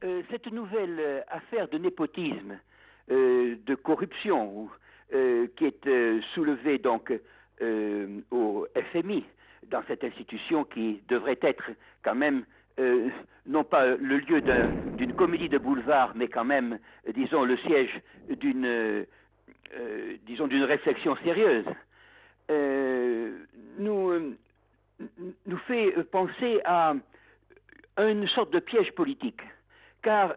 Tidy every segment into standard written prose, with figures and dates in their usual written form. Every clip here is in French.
Cette nouvelle affaire de népotisme, de corruption, qui est soulevée donc au FMI, dans cette institution qui devrait être quand même non pas le lieu d'une comédie de boulevard, mais quand même, disons, le siège disons, d'une réflexion sérieuse, euh, nous, euh, nous fait penser à une sorte de piège politique. Car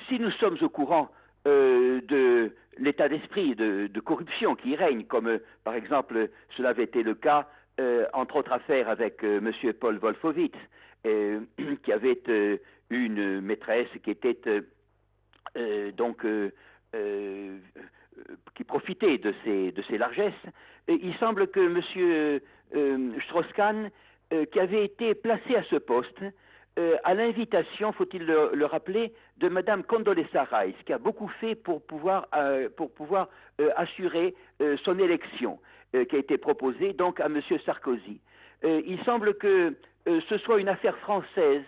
si nous sommes au courant de l'état d'esprit de corruption qui règne, comme par exemple cela avait été le cas, entre autres affaires, avec M. Paul Wolfowitz, qui avait une maîtresse qui était donc qui profitait de ses largesses. Et il semble que M. Strauss-Kahn, qui avait été placé à ce poste, à l'invitation, faut-il le rappeler, de Mme Condoleezza Rice, qui a beaucoup fait pour pouvoir assurer son élection, qui a été proposée donc à M. Sarkozy. Il semble que ce soit une affaire française,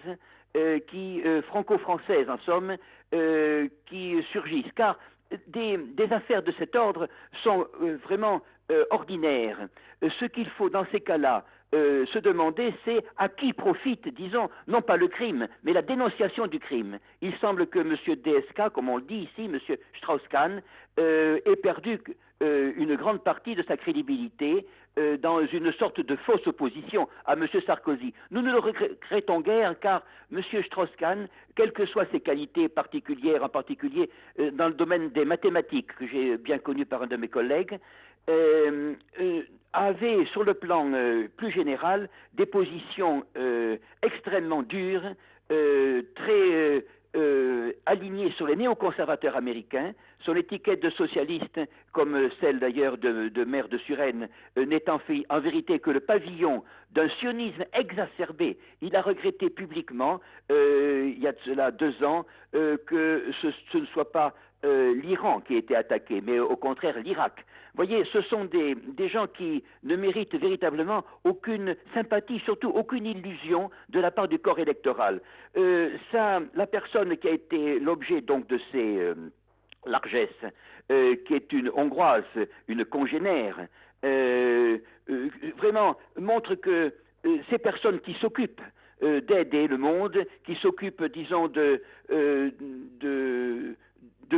franco-française en somme, qui surgissent, car des affaires de cet ordre sont vraiment ordinaires. Ce qu'il faut dans ces cas-là se demander, c'est à qui profite, disons, non pas le crime, mais la dénonciation du crime. Il semble que M. DSK, comme on le dit ici, M. Strauss-Kahn, ait perdu une grande partie de sa crédibilité dans une sorte de fausse opposition à M. Sarkozy. Nous ne le regrettons guère, car M. Strauss-Kahn, quelles que soient ses qualités particulières, en particulier dans le domaine des mathématiques, que j'ai bien connu par un de mes collègues, avait, sur le plan plus général, des positions extrêmement dures, très alignées sur les néoconservateurs américains. Son étiquette de socialiste, comme celle d'ailleurs de maire de Suresnes, n'étant fait en vérité que le pavillon d'un sionisme exacerbé. Il a regretté publiquement, il y a de cela 2 ans, que ce ne soit pas l'Iran qui a été attaqué, mais au contraire l'Irak. Vous voyez, ce sont des gens qui ne méritent véritablement aucune sympathie, surtout aucune illusion de la part du corps électoral. La personne qui a été l'objet donc de ces largesses, qui est une Hongroise, une congénère, vraiment montre que ces personnes qui s'occupent d'aider le monde, qui s'occupent, disons, de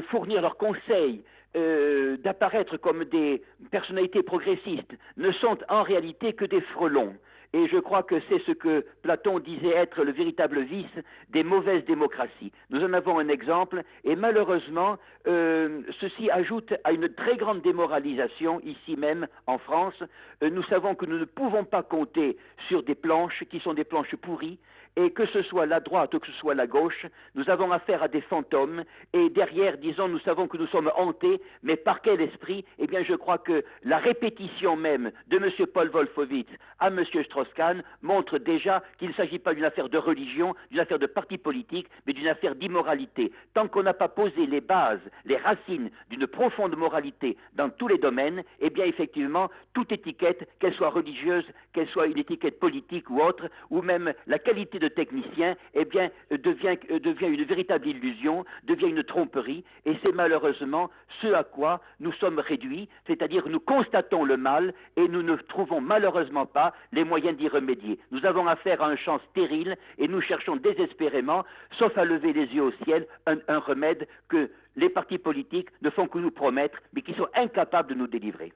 fournir leurs conseils, d'apparaître comme des personnalités progressistes, ne sont en réalité que des frelons. Et je crois que c'est ce que Platon disait être le véritable vice des mauvaises démocraties. Nous en avons un exemple, et malheureusement, ceci ajoute à une très grande démoralisation, ici même en France. Nous savons que nous ne pouvons pas compter sur des planches qui sont des planches pourries, et que ce soit la droite ou que ce soit la gauche, nous avons affaire à des fantômes, et derrière, disons, nous savons que nous sommes hantés, mais par quel esprit? Eh bien, je crois que la répétition même de M. Paul Wolfowitz à M. Strauss-Kahn montre déjà qu'il ne s'agit pas d'une affaire de religion, d'une affaire de parti politique, mais d'une affaire d'immoralité. Tant qu'on n'a pas posé les bases, les racines d'une profonde moralité dans tous les domaines, eh bien, effectivement, toute étiquette, qu'elle soit religieuse, qu'elle soit une étiquette politique ou autre, ou même la qualité de technicien, eh bien, devient une véritable illusion, devient une tromperie, et c'est malheureusement ce à quoi nous sommes réduits, c'est-à-dire nous constatons le mal et nous ne trouvons malheureusement pas les moyens d'y remédier. Nous avons affaire à un champ stérile et nous cherchons désespérément, sauf à lever les yeux au ciel, un remède que les partis politiques ne font que nous promettre, mais qui sont incapables de nous délivrer.